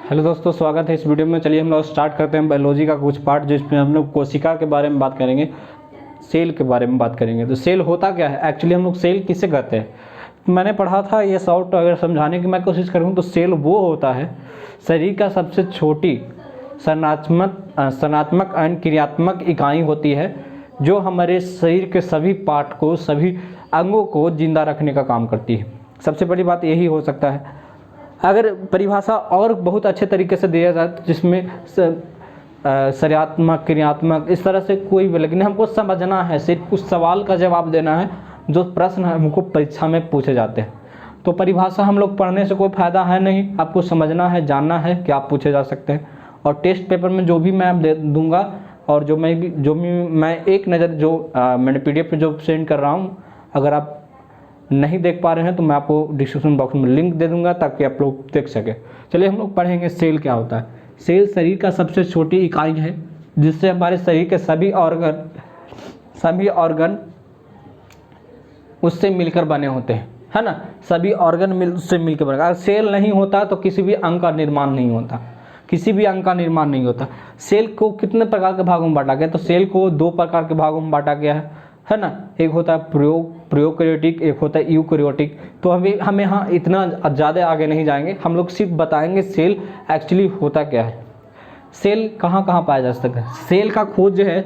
Hello दोस्तों, स्वागत है इस वीडियो में। चलिए हम लोग स्टार्ट करते हैं बायोलॉजी का कुछ पार्ट, जिसमें हम लोग कोशिका के बारे में बात करेंगे, सेल के बारे में बात करेंगे। तो सेल होता क्या है एक्चुअली, हम लोग सेल किसे कहते हैं। मैंने पढ़ा था, ये शॉर्ट अगर समझाने की मैं कोशिश करूँ तो सेल वो होता है शरीर का सबसे छोटी संरचनात्मक एंड क्रियात्मक इकाई होती है जो हमारे शरीर के सभी पार्ट को, सभी अंगों को जिंदा रखने का काम करती है। सबसे बड़ी बात यही हो सकता है। अगर परिभाषा और बहुत अच्छे तरीके से दिया जाए जिसमें सरियात्मक, क्रियात्मक, इस तरह से कोई भी, लेकिन हमको समझना है, सिर्फ उस सवाल का जवाब देना है जो प्रश्न हमको परीक्षा में पूछे जाते हैं। तो परिभाषा हम लोग पढ़ने से कोई फ़ायदा है नहीं, आपको समझना है, जानना है कि आप पूछे जा सकते हैं। और टेस्ट पेपर में जो भी मैं दे दूँगा और जो मैं एक नज़र जो मैंने PDF में जो सेंड कर रहा हूँ, अगर आप नहीं देख पा रहे हैं तो मैं आपको डिस्क्रिप्शन बॉक्स में लिंक दे दूंगा ताकि आप लोग देख सकें। चलिए हम लोग पढ़ेंगे सेल क्या होता है। सेल शरीर का सबसे छोटी इकाई है जिससे हमारे शरीर के सभी ऑर्गन उससे मिलकर बने होते हैं, है ना। सभी ऑर्गन उससे मिलकर बने। अगर सेल नहीं होता तो किसी भी अंग का निर्माण नहीं होता, किसी भी अंग का निर्माण नहीं होता। सेल को कितने प्रकार के भागों में बांटा गया, तो सेल को 2 प्रकार के भागों में बांटा गया है ना। एक होता है प्रोकैरियोटिक, एक होता है यूकैरियोटिक। तो हम यहाँ इतना ज़्यादा आगे नहीं जाएंगे, हम लोग सिर्फ बताएंगे सेल एक्चुअली होता क्या है, सेल कहाँ कहाँ पाया जा सकता है। सेल का खोज जो है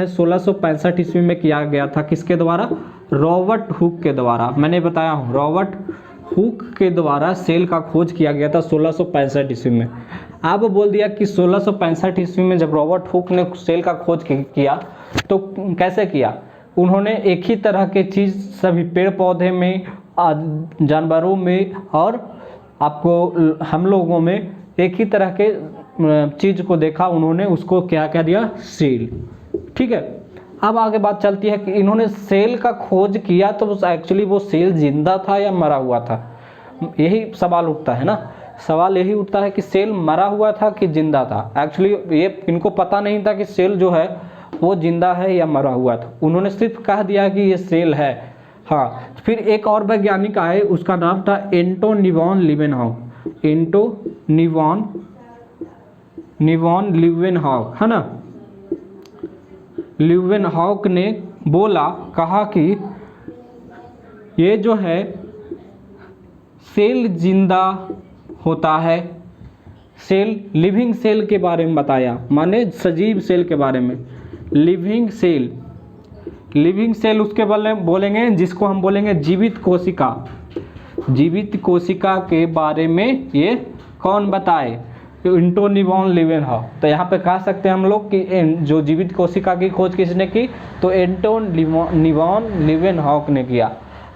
1665 ईस्वी में किया गया था। किसके द्वारा? रॉबर्ट हुक के द्वारा। मैंने बताया हूँ, रॉबर्ट हुक के द्वारा सेल का खोज किया गया था 1665 ईस्वी में। अब बोल दिया कि 1665 ईस्वी में जब रॉबर्ट हुक ने सेल का खोज किया तो कैसे किया। उन्होंने एक ही तरह के चीज़ सभी पेड़ पौधे में, जानवरों में और आपको हम लोगों में एक ही तरह के चीज़ को देखा। उन्होंने उसको क्या कह दिया? सेल। ठीक है। अब आगे बात चलती है कि इन्होंने सेल का खोज किया तो एक्चुअली वो सेल जिंदा था या मरा हुआ था, यही सवाल उठता है ना। सवाल यही उठता है कि सेल मरा हुआ था कि जिंदा था। एक्चुअली ये इनको पता नहीं था कि सेल जो है वो जिंदा है या मरा हुआ था। उन्होंने सिर्फ कह दिया कि ये सेल है। हाँ, फिर एक और वैज्ञानिक आए, उसका नाम था एंटोनी वॉन लीवेनहॉक, है ना। लीवेनहॉक ने कहा कि ये जो है सेल जिंदा होता है। सेल, लिविंग सेल के बारे में बताया, माने सजीव सेल के बारे में। लिविंग सेल उसके बोलेंगे जिसको हम बोलेंगे जीवित कोशिका। जीवित कोशिका के बारे में ये कौन बताए? Antony von Leeuwenhoek. तो यहाँ पे कह सकते हैं हम लोग कि जो जीवित कोशिका की खोज किसने की, तो एंटोनी वॉन लीवेनहॉक ने किया।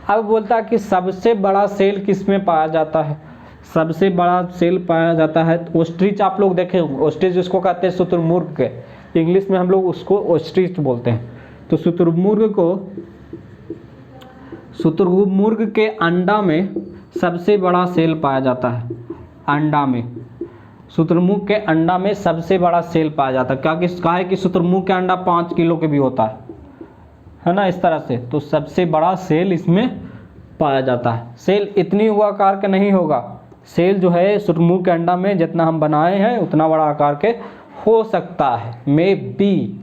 अब बोलता है कि सबसे बड़ा सेल किस में पाया जाता है? सबसे बड़ा सेल पाया जाता है ओस्ट्रिच। आप लोग देखें, ओस्ट्रिच जिसको कहते हैं शुतुरमुर्ग के, इंग्लिश में हम लोग उसको ओस्ट्रिच बोलते हैं। तो शुतुरमुर्ग के अंडा में सबसे बड़ा सेल पाया जाता है। अंडा में, शुतुरमुर्ग के अंडा में सबसे बड़ा सेल पाया जाता है। कहा है कि शुतुरमुर्ग का अंडा 5 किलो के भी होता है ना, इस तरह से। तो सबसे बड़ा सेल इसमें पाया जाता है। सेल इतनी हुआ आकार का नहीं होगा। सेल जो है शुतुरमुर्ग के अंडा में जितना हम बनाए हैं उतना बड़ा आकार के हो सकता है, मे बी।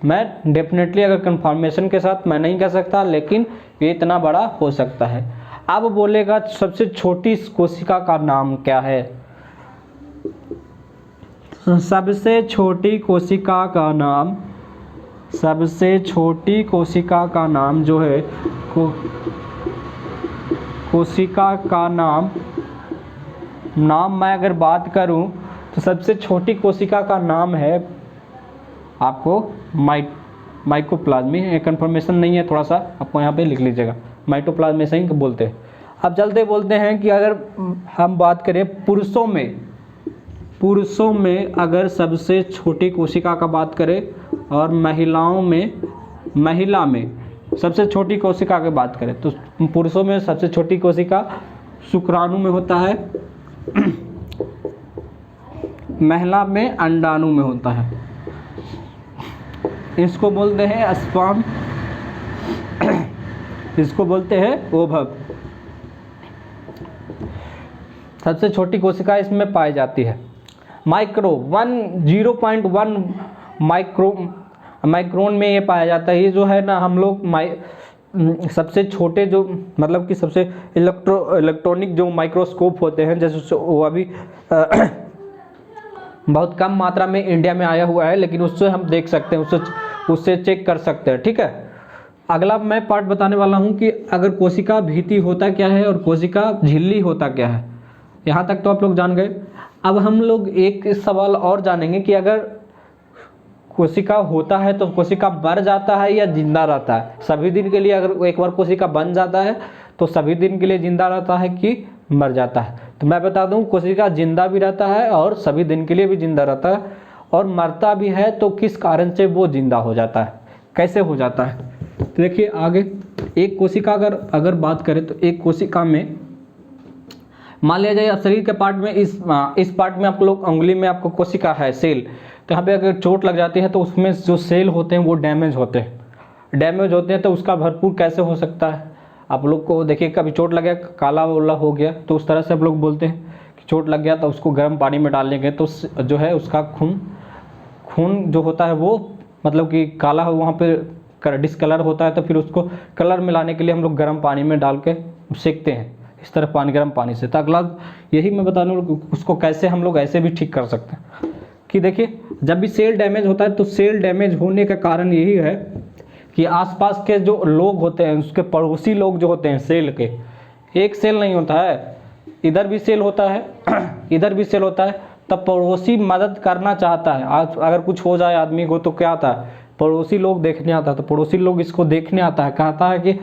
मैं डेफिनेटली अगर कंफर्मेशन के साथ मैं नहीं कह सकता, लेकिन ये इतना बड़ा हो सकता है। अब बोलेगा सबसे छोटी कोशिका का नाम क्या है? सबसे छोटी कोशिका का नाम जो है कोशिका का नाम मैं अगर बात करूं तो सबसे छोटी कोशिका का नाम है आपको माइकोप्लाज्मी। कंफर्मेशन नहीं है, थोड़ा सा आपको यहाँ पे लिख लीजिएगा, माइटोप्लाज्मी से ही बोलते हैं। अब चलते बोलते हैं कि अगर हम बात करें पुरुषों में अगर सबसे छोटी कोशिका का बात करें और महिला में सबसे छोटी कोशिका की बात करें तो पुरुषों में सबसे छोटी कोशिका शुक्राणु में होता है, महिला में अंडाणु में होता है। इसको बोलते हैं स्पर्म, इसको बोलते हैं ओभव। सबसे छोटी कोशिका इसमें पाई जाती है। माइक्रो 0.1 माइक्रोन में ये पाया जाता है। ये जो है ना हम लोग सबसे छोटे जो मतलब कि सबसे इलेक्ट्रॉनिक जो माइक्रोस्कोप होते हैं, जैसे वो अभी बहुत कम मात्रा में इंडिया में आया हुआ है, लेकिन उससे हम देख सकते हैं, उससे चेक कर सकते हैं। ठीक है, अगला मैं पार्ट बताने वाला हूँ कि अगर कोशिका भित्ति होता क्या है और कोशिका झिल्ली होता क्या है। यहाँ तक तो आप लोग जान गए। अब हम लोग एक सवाल और जानेंगे कि अगर कोशिका होता है तो कोशिका मर जाता है या जिंदा रहता है सभी दिन के लिए। अगर एक बार कोशिका बन जाता है तो सभी दिन के लिए जिंदा रहता है कि मर जाता है। तो मैं बता दूं, कोशिका जिंदा भी रहता है और सभी दिन के लिए भी जिंदा रहता है, और मरता भी है तो किस कारण से वो जिंदा हो जाता है, कैसे हो जाता है। तो देखिए आगे, एक कोशिका अगर बात करें तो एक कोशिका में मान लिया जाए शरीर के पार्ट में, इस पार्ट में आप लोग उंगली में आपको कोशिका है, सेल, तो यहाँ पे अगर चोट लग जाती है तो उसमें जो सेल होते हैं वो डैमेज होते हैं। तो उसका भरपूर कैसे हो सकता है। आप लोग को देखिए, कभी चोट लग गया, काला वाला हो गया, तो उस तरह से आप लोग बोलते हैं कि चोट लग गया, तो उसको गर्म पानी में डालने गए तो जो है उसका खून जो होता है वो मतलब कि काला हो, वहाँ पे डिसकलर होता है, तो फिर उसको कलर मिलाने के लिए हम लोग गर्म पानी में डाल के सेकते हैं, इस तरह गर्म पानी से। तो अगला यही मैं बता दूँ उसको कैसे हम लोग ऐसे भी ठीक कर सकते हैं कि देखिए, जब भी सेल डैमेज होता है तो सेल डैमेज होने का कारण यही है कि आसपास के जो लोग होते हैं, उसके पड़ोसी लोग जो होते हैं सेल के, एक सेल नहीं होता है, इधर भी सेल होता है इधर भी सेल होता है, तब पड़ोसी मदद करना चाहता है। आज अगर कुछ हो जाए आदमी को तो क्या आता है, पड़ोसी लोग देखने आता है। तो पड़ोसी लोग इसको देखने आता है, कहता है कि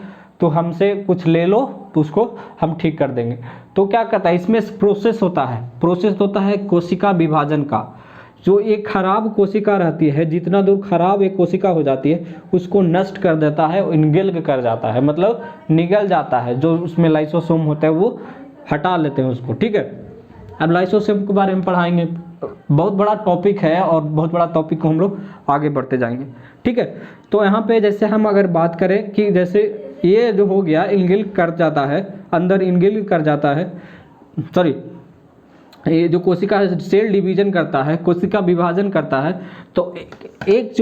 तो हमसे कुछ ले लो तो उसको हम ठीक कर देंगे। तो क्या करता है, इसमें प्रोसेस होता है कोशिका विभाजन का। जो एक खराब कोशिका रहती है, जितना दूर खराब एक कोशिका हो जाती है उसको नष्ट कर देता है, इनगेल्क कर जाता है, मतलब निगल जाता है। जो उसमें लाइसोसोम होता है वो हटा लेते हैं उसको। ठीक है, अब लाइसोसोम के बारे में पढ़ाएंगे, बहुत बड़ा टॉपिक है और बहुत बड़ा टॉपिक को हम लोग आगे बढ़ते जाएंगे। ठीक है, तो यहाँ पे जैसे हम अगर बात करें कि जैसे ये जो हो गया इनगेल्क कर जाता है, अंदर इनगेल्क कर जाता है, सॉरी, ये जो कोशिका सेल डिवीजन करता है, कोशिका विभाजन करता है, तो एक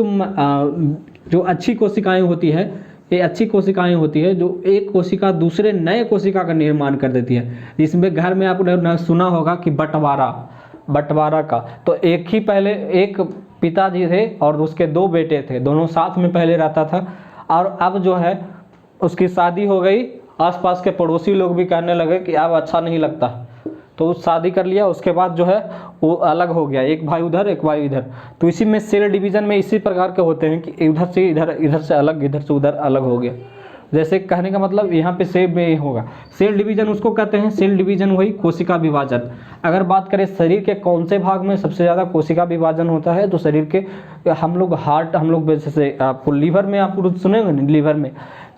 जो अच्छी कोशिकाएं होती है, ये अच्छी कोशिकाएं होती है, जो एक कोशिका दूसरे नए कोशिका का निर्माण कर देती है। जिसमें घर में आपने सुना होगा कि बंटवारा का, तो एक पिताजी थे और उसके 2 बेटे थे, दोनों साथ में पहले रहता था, और अब जो है उसकी शादी हो गई। आसपास के पड़ोसी लोग भी कहने लगे कि अब अच्छा नहीं लगता, तो शादी कर लिया, उसके बाद जो है वो अलग हो गया, एक भाई उधर एक भाई इधर। तो इसी में सेल डिवीजन में इसी प्रकार के होते हैं कि उधर से इधर, इधर से अलग, इधर से उधर अलग हो गया। जैसे कहने का मतलब यहाँ पे सेल में होगा, सेल डिवीजन उसको कहते हैं, सेल डिवीजन वही कोशिका विभाजन। अगर बात करें शरीर के कौन से भाग में सबसे ज़्यादा कोशिका विभाजन होता है, तो शरीर के हम लोग जैसे आपको लीवर में, आप सुनेंगे नहीं,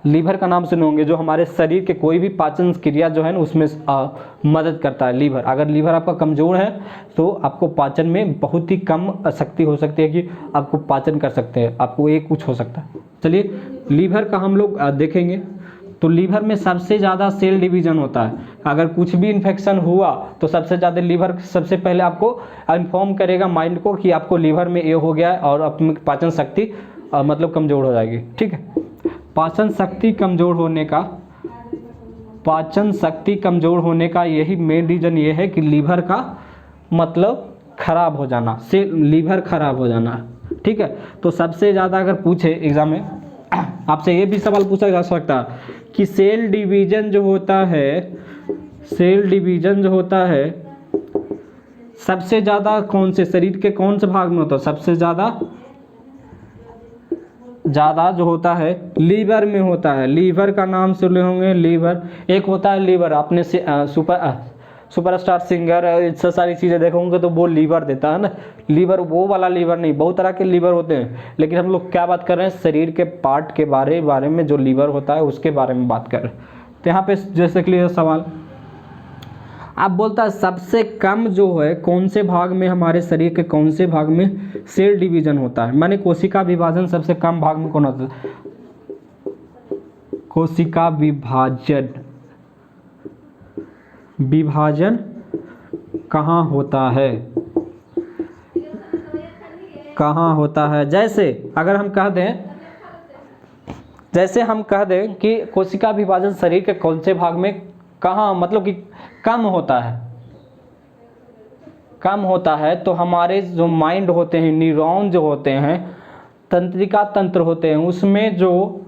लीवर का नाम सुने होंगे, जो हमारे शरीर के कोई भी पाचन क्रिया जो है ना उसमें मदद करता है लीवर। अगर लीवर आपका कमज़ोर है तो आपको पाचन में बहुत ही कम शक्ति हो सकती है कि आपको पाचन कर सकते हैं, आपको ये कुछ हो सकता है। चलिए लीवर का हम लोग देखेंगे, तो लीवर में सबसे ज़्यादा सेल डिवीजन होता है। अगर कुछ भी इन्फेक्शन हुआ तो सबसे ज़्यादा लीवर सबसे पहले आपको इन्फॉर्म करेगा माइंड को कि आपको लीवर में ये हो गया है, और अपनी पाचन शक्ति मतलब कमज़ोर हो जाएगी। ठीक है, पाचन शक्ति कमज़ोर होने का यही मेन रीज़न ये है कि लीवर का मतलब खराब हो जाना, से लीवर खराब हो जाना। ठीक है, तो सबसे ज़्यादा अगर पूछे एग्जाम में आपसे ये भी सवाल पूछा जा सकता है कि सेल डिवीजन जो होता है सबसे ज़्यादा कौन से शरीर के कौन से भाग में होता है। सबसे ज़्यादा जो होता है लीवर में होता है। लीवर का नाम सुने होंगे, लीवर एक होता है लीवर, आपने सुपरस्टार सिंगर इतना सारी चीज़ें देखो होंगे तो वो लीवर देता है ना। लीवर वो वाला लीवर नहीं, बहुत तरह के लीवर होते हैं, लेकिन हम लोग क्या बात कर रहे हैं, शरीर के पार्ट के बारे में जो लीवर होता है उसके बारे में बात कर रहे हैं। तो यहाँ पे जैसे क्लियर सवाल आप बोलता है सबसे कम जो है कौन से भाग में, हमारे शरीर के कौन से भाग में सेल डिवीजन होता है, माने कोशिका विभाजन सबसे कम भाग में कौन होता है। कोशिका विभाजन कहाँ होता है, कहाँ होता है। जैसे अगर हम कह दें, जैसे हम कह दें कि कोशिका विभाजन शरीर के कौन से भाग में कहाँ मतलब कि कम होता है, कम होता है, तो हमारे जो माइंड होते हैं, न्यूरॉन जो होते हैं, तंत्रिका तंत्र होते हैं, उसमें जो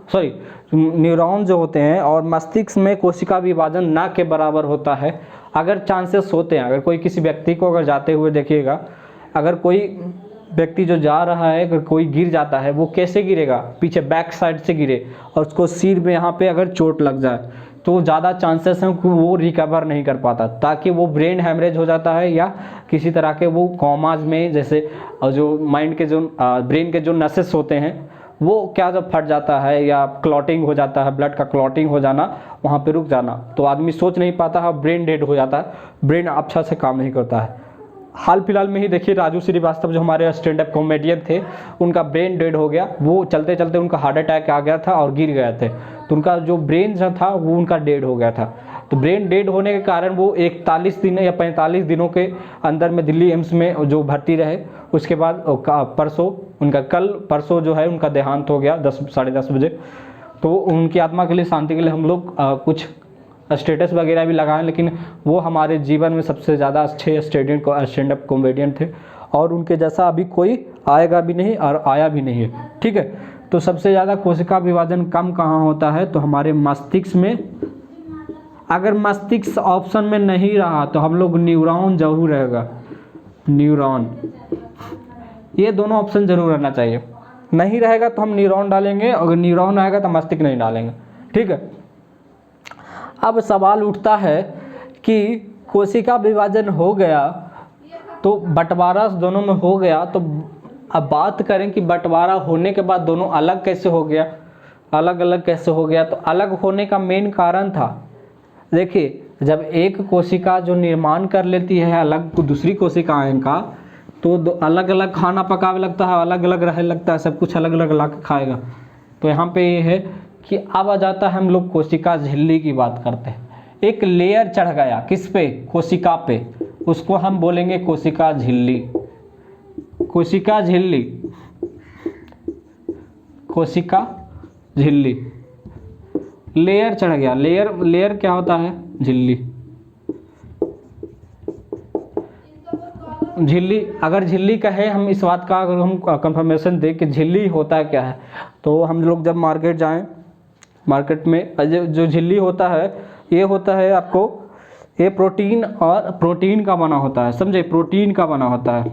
न्यूरॉन जो होते हैं और मस्तिष्क में कोशिका विभाजन ना के बराबर होता है। अगर चांसेस होते हैं, अगर कोई किसी व्यक्ति को अगर जाते हुए देखिएगा, अगर कोई व्यक्ति जो जा रहा है, अगर कोई गिर जाता है, वो कैसे गिरेगा, पीछे बैक साइड से गिरे और उसको सिर में यहाँ पे अगर चोट लग जाए तो ज़्यादा चांसेस हैं कि वो रिकवर नहीं कर पाता, ताकि वो ब्रेन हैमरेज हो जाता है या किसी तरह के वो कॉमाज में, जैसे जो माइंड के जो ब्रेन के जो नसेस होते हैं वो क्या जब फट जाता है या क्लॉटिंग हो जाता है, ब्लड का क्लॉटिंग हो जाना, वहाँ पे रुक जाना, तो आदमी सोच नहीं पाता है, ब्रेन डेड हो जाता है, ब्रेन अच्छा से काम नहीं करता है। हाल फिलहाल में ही देखिए राजू श्रीवास्तव जो हमारे स्टैंड अप कॉमेडियन थे, उनका ब्रेन डेड हो गया, वो चलते चलते उनका हार्ट अटैक आ गया था और गिर गए थे, तो उनका जो ब्रेन जो था वो उनका डेड हो गया था। तो ब्रेन डेड होने के कारण वो 41 दिन या 45 दिनों के अंदर में दिल्ली एम्स में जो भर्ती रहे। उसके बाद कल परसों जो है उनका देहांत हो गया 10-10:30 बजे। तो उनकी आत्मा के लिए, शांति के लिए हम लोग कुछ स्टेटस वगैरह भी लगाएं, लेकिन वो हमारे जीवन में सबसे ज़्यादा अच्छे स्टैंड अप कॉमेडियन थे और उनके जैसा अभी कोई आएगा भी नहीं और आया भी नहीं है, ठीक है। तो सबसे ज़्यादा कोशिका विभाजन कम कहाँ होता है, तो हमारे मस्तिष्क में। अगर मस्तिष्क ऑप्शन में नहीं रहा तो हम लोग न्यूरॉन जरूर रहेगा, न्यूरॉन, ये दोनों ऑप्शन जरूर रहना चाहिए। नहीं रहेगा तो हम न्यूरॉन डालेंगे, अगर न्यूरॉन रहेगा तो मस्तिष्क नहीं डालेंगे, ठीक है। अब सवाल उठता है कि कोशिका विभाजन हो गया तो बंटवारा दोनों में हो गया, तो अब बात करें कि बंटवारा होने के बाद दोनों अलग कैसे हो गया, अलग अलग कैसे हो गया। तो अलग होने का मेन कारण था, देखिए, जब एक कोशिका जो निर्माण कर लेती है अलग दूसरी कोशिकाएं का, तो अलग अलग खाना पकावे लगता है, अलग अलग रहने लगता है, सब कुछ अलग अलग ला के खाएगा। तो यहाँ पे ये है कि अब आ जाता है, हम लोग कोशिका झिल्ली की बात करते हैं। एक लेयर चढ़ गया किस पे, कोशिका पे, उसको हम बोलेंगे कोशिका झिल्ली। कोशिका झिल्ली, कोशिका झिल्ली, लेयर चढ़ गया, लेयर क्या होता है, झिल्ली। झिल्ली, अगर झिल्ली कहे हम इस बात का, अगर हम कंफर्मेशन दें कि झिल्ली होता है क्या है, तो हम लोग जब मार्केट जाएं, मार्केट में जो झिल्ली होता है, ये होता है आपको, ये प्रोटीन का बना होता है, समझे, प्रोटीन का बना होता है,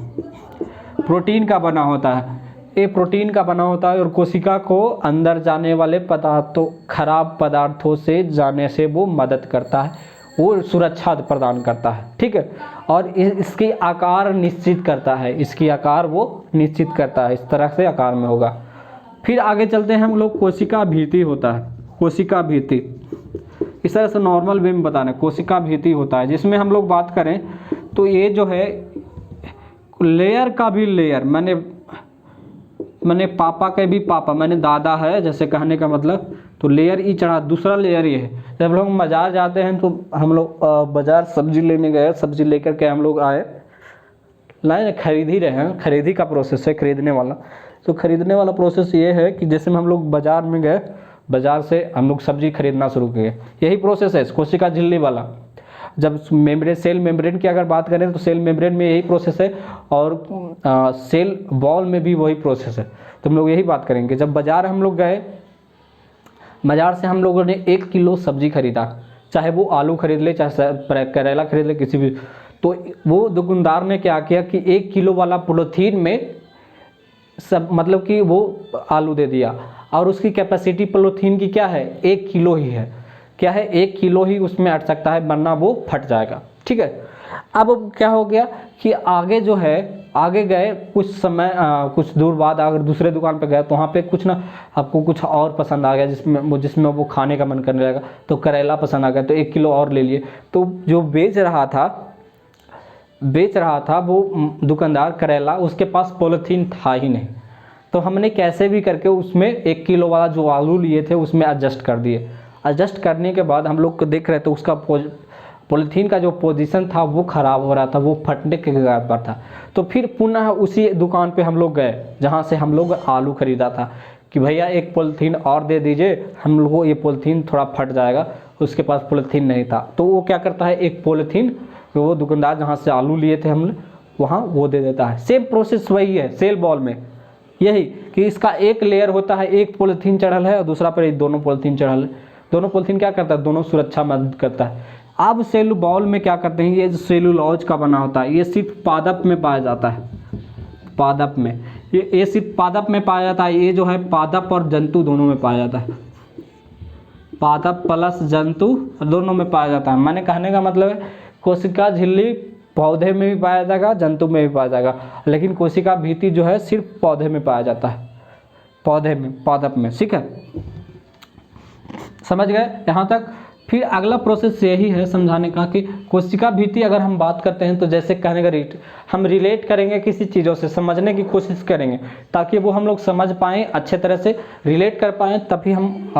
प्रोटीन का बना होता है, ये प्रोटीन का बना होता है। और कोशिका को अंदर जाने वाले पदार्थों, खराब पदार्थों से जाने से वो मदद करता है, वो सुरक्षा प्रदान करता है, ठीक है। और इसकी आकार निश्चित करता है, इसकी आकार वो निश्चित करता है, इस तरह से आकार में होगा। फिर आगे चलते हैं हम लोग, कोशिका भित्ति होता है, कोशिका भित्ति, इस तरह से नॉर्मल वे में बताना, कोशिका भित्ति होता है, जिसमें हम लोग बात करें तो ये जो है लेयर का भी लेयर, मैंने पापा के भी पापा, मैंने दादा है, जैसे कहने का मतलब, तो लेयर ही चढ़ा, दूसरा लेयर ये है। जब लोग बाजार जाते हैं तो हम लोग बाजार सब्जी लेने गए, सब्जी लेकर के हम लोग लाए, खरीद ही रहे हैं, खरीदी का प्रोसेस है, खरीदने वाला। तो खरीदने वाला प्रोसेस ये है कि जैसे हम लोग बाजार में गए, बाजार से हम लोग सब्जी खरीदना शुरू किए, यही प्रोसेस है कोशिका झिल्ली वाला। जब सेल मेम्ब्रेन की अगर बात करें तो सेल मेम्ब्रेन में यही प्रोसेस है, और सेल वॉल में भी वही प्रोसेस है। तो हम लोग यही बात करेंगे। जब बाजार हम लोग गए, बाजार से हम लोगों ने 1 किलो सब्जी खरीदा, चाहे वो आलू खरीद ले, चाहे करेला खरीद ले, किसी भी, तो वो दुकानदार ने क्या किया कि 1 किलो वाला पॉलीथीन में सब, मतलब कि वो आलू दे दिया, और उसकी कैपेसिटी पॉलीथीन की क्या है, 1 किलो ही है, क्या है, 1 किलो ही उसमें अट सकता है, वरना वो फट जाएगा, ठीक है। अब क्या हो गया कि आगे जो है, आगे गए कुछ समय, कुछ दूर बाद अगर दूसरे दुकान पे गए तो वहाँ पे कुछ ना, आपको कुछ और पसंद आ गया, जिसमें वो खाने का मन करने लगा, तो करेला पसंद आ गया, तो 1 किलो और ले लिए। तो जो बेच रहा था वो दुकानदार करेला, उसके पास पॉलीथीन था ही नहीं, तो हमने कैसे भी करके उसमें 1 किलो वाला जो आलू लिए थे उसमें एडजस्ट कर दिए। एडजस्ट करने के बाद हम लोग को देख रहे तो उसका पॉलीथीन का जो पोजीशन था वो ख़राब हो रहा था, वो फटने के कगार पर था। तो फिर पुनः उसी दुकान पे हम लोग गए जहाँ से हम लोग आलू खरीदा था कि भैया एक पॉलीथीन और दे दीजिए, हम लोग को ये पॉलीथीन थोड़ा फट जाएगा। उसके पास पॉलीथीन नहीं था, तो वो क्या करता है, एक पॉलीथीन वो दुकानदार जहाँ से आलू लिए थे हमने वहाँ वो दे देता है। सेम प्रोसेस वही है सेल बॉल में, यही कि इसका एक लेयर होता है, एक पॉलीथीन चढ़ल है और दूसरा पर दोनों पॉलीथीन चढ़ल है। दोनों पॉलीथीन क्या करता है, दोनों सुरक्षा मदद करता है। अब सेल बॉल में क्या करते हैं, ये जो सेलुलोज का बना होता है ये सिर्फ पादप में पाया जाता है, पादप में, ये सिर्फ पादप में पाया जाता है। ये जो है पादप और जंतु दोनों में पाया जाता है, पादप प्लस जंतु दोनों में पाया जाता है। मैंने कहने का मतलब है कोशिका झिल्ली पौधे में भी पाया जाएगा, जंतु में भी पाया जाएगा, लेकिन कोशिका भित्ति जो है सिर्फ पौधे में पाया जाता है, पौधे में, पादप में। ठीक है, समझ गए यहाँ तक। फिर अगला प्रोसेस यही है समझाने का कि कोशिका भित्ति अगर हम बात करते हैं तो जैसे कहने का हम रिलेट करेंगे किसी चीज़ों से, समझने की कोशिश करेंगे ताकि वो हम लोग समझ पाएँ, अच्छे तरह से रिलेट कर पाएँ, तभी हम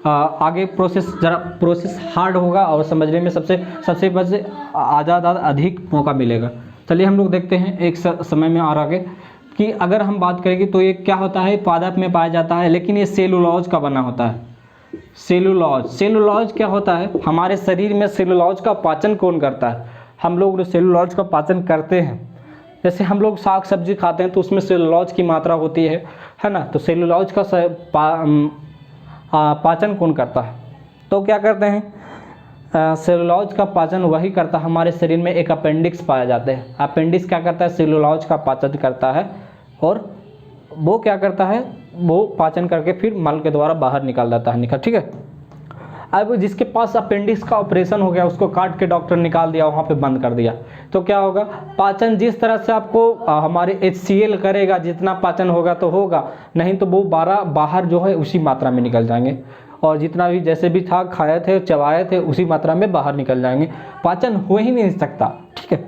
आगे प्रोसेस हार्ड होगा और समझने में सबसे ज़्यादा अधिक मौका मिलेगा। चलिए हम लोग देखते हैं एक समय में और आगे कि अगर हम बात करेंगे तो ये क्या होता है, पादप में पाया जाता है, लेकिन ये सेलुलोज का बना होता है। सेलुलोज क्या होता है, हमारे शरीर में सेलुलोज का पाचन कौन करता है, हम लोग सेलुलोज का पाचन करते हैं। जैसे हम लोग साग सब्जी खाते हैं तो उसमें सेलुलोज की मात्रा होती है ना, तो सेलुलोज का पाचन कौन करता है, तो क्या करते हैं, सेलुलोज का पाचन वही करता है। हमारे शरीर में एक अपेंडिक्स पाए जाते हैं, अपेंडिक्स क्या करता है, सेलुलोज का पाचन करता है, और वो क्या करता है, वो पाचन करके फिर मल के द्वारा बाहर निकाल देता है, ठीक है। अब जिसके पास अपेंडिक्स का ऑपरेशन हो गया, उसको काट के डॉक्टर निकाल दिया, वहाँ पे बंद कर दिया, तो क्या होगा, पाचन जिस तरह से आपको हमारे HCl करेगा, जितना पाचन होगा तो होगा, नहीं तो वो बाहर जो है उसी मात्रा में निकल जाएंगे, और जितना भी जैसे भी था खाए थे चबाए थे उसी मात्रा में बाहर निकल जाएंगे, पाचन हो ही नहीं सकता, ठीक है।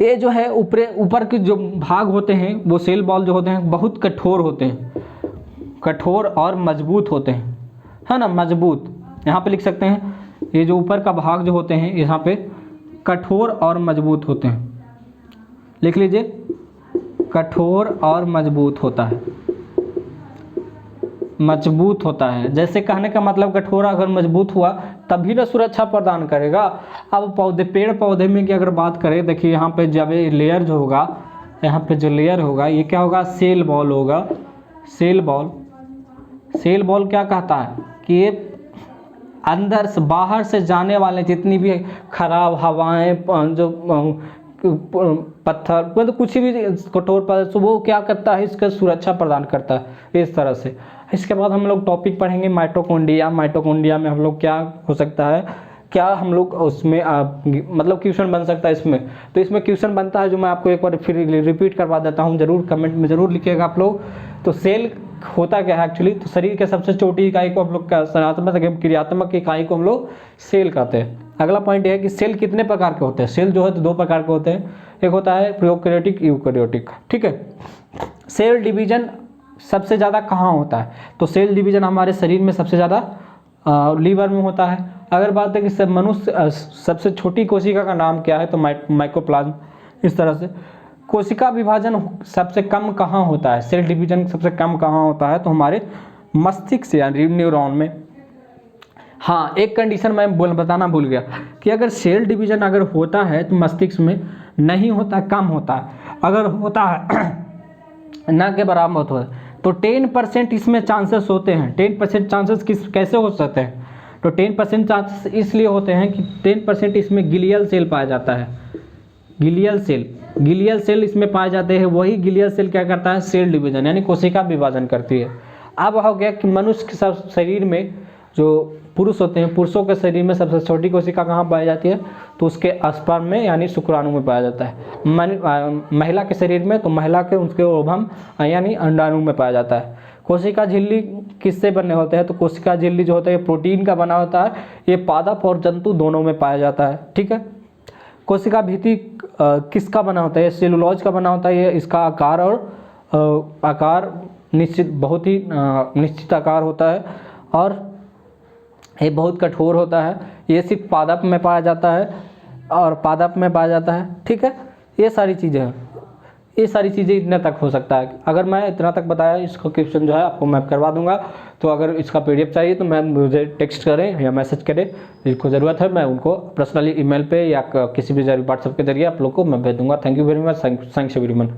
ये जो है ऊपर के जो भाग होते हैं वो सेल बॉल जो होते हैं बहुत कठोर होते हैं, कठोर और मजबूत होते हैं, है ना, मजबूत। यहाँ पे लिख सकते हैं ये जो ऊपर का भाग जो होते हैं यहाँ पे कठोर और मजबूत होते हैं, लिख लीजिए, कठोर और मजबूत होता है, मजबूत होता है। जैसे कहने का मतलब कठोर अगर मजबूत हुआ तभी ना सुरक्षा प्रदान करेगा। अब पेड़ पौधे में की अगर बात करें, देखिए यहाँ पे जब ये लेयर जो होगा, यहाँ पे जो लेयर होगा ये क्या होगा, सेल बॉल होगा। सेल बॉल क्या कहता है कि ये अंदर से बाहर से जाने वाले जितनी भी खराब हवाएं, जो पत्थर मतलब कुछ भी कठोर पदार्थ, वो क्या करता है, इसका सुरक्षा प्रदान करता है इस तरह से। इसके बाद हम लोग टॉपिक पढ़ेंगे माइटोकॉन्ड्रिया। माइटोकॉन्ड्रिया में हम लोग क्या हो सकता है, क्या हम लोग उसमें मतलब क्वेश्चन बन सकता है इसमें, तो इसमें क्वेश्चन बनता है जो मैं आपको एक बार फिर रिपीट करवा देता हूँ, जरूर कमेंट में जरूर लिखिएगा आप लोग। तो सेल होता क्या है एक्चुअली, तो शरीर के सबसे छोटी इकाई को हम लोग संरचनात्मक क्रियात्मक इकाई को हम लोग सेल कहते हैं। अगला पॉइंट यह है कि सेल कितने प्रकार के होते हैं, सेल जो है तो 2 प्रकार के होते हैं, एक होता है प्रोकैरियोटिक, यूकैरियोटिक, ठीक है। सेल डिवीजन सबसे ज़्यादा कहाँ होता है, तो सेल डिवीजन हमारे शरीर में सबसे ज़्यादा लीवर में होता है। अगर बात है कि मनुष्य सबसे छोटी कोशिका का नाम क्या है, तो माइकोप्लाज्म। इस तरह से कोशिका विभाजन सबसे कम कहाँ होता है, सेल डिवीजन सबसे कम कहाँ होता है, तो हमारे मस्तिष्क यानी न्यूरॉन में। हाँ, एक कंडीशन मैं बताना भूल गया कि अगर सेल डिवीजन अगर होता है तो मस्तिष्क में नहीं होता, कम होता है। अगर होता है ना के बराबर होता है तो 10% इसमें चांसेस होते हैं। 10% चांसेस कैसे हो सकते हैं, तो 10% चांसेस इसलिए होते हैं कि 10% इसमें गिलियल सेल पाया जाता है। गिलियल सेल इसमें पाए जाते हैं, वही गिलियल सेल क्या करता है, सेल डिवीजन यानी कोशिका विभाजन करती है। अब हो गया कि मनुष्य के शरीर में जो पुरुष होते हैं, पुरुषों के शरीर में सबसे छोटी कोशिका कहाँ पाई जाती है, तो उसके स्पर्म में यानी शुक्राणु में पाया जाता है। महिला के शरीर में तो महिला के उसके ओवम यानी अंडाणु में पाया जाता है। कोशिका झिल्ली किससे बने होते हैं, तो कोशिका झिल्ली जो होता है ये प्रोटीन का बना होता है, ये पादप और जंतु दोनों में पाया जाता है, ठीक है। कोशिका भित्ति किसका बना होता है, सेलुलोज का बना होता है। ये इसका आकार और आकार निश्चित बहुत ही निश्चित आकार होता है, और ये बहुत कठोर होता है, ये सिर्फ पादप में पाया जाता है और पादप में पाया जाता है, ठीक है। ये सारी चीज़ें हैं, ये सारी चीज़ें इतने तक हो सकता है। अगर मैं इतना तक बताया, इसका क्वेश्चन जो है आपको मैं करवा दूंगा। तो अगर इसका PDF चाहिए तो मैं मुझे टेक्स्ट करें या मैसेज करें, जिनको ज़रूरत है मैं उनको पर्सनली ईमेल पे या किसी भी व्हाट्सएप के जरिए आप लोग को मैं भेज दूंगा। Thank you very much, thanks everyone.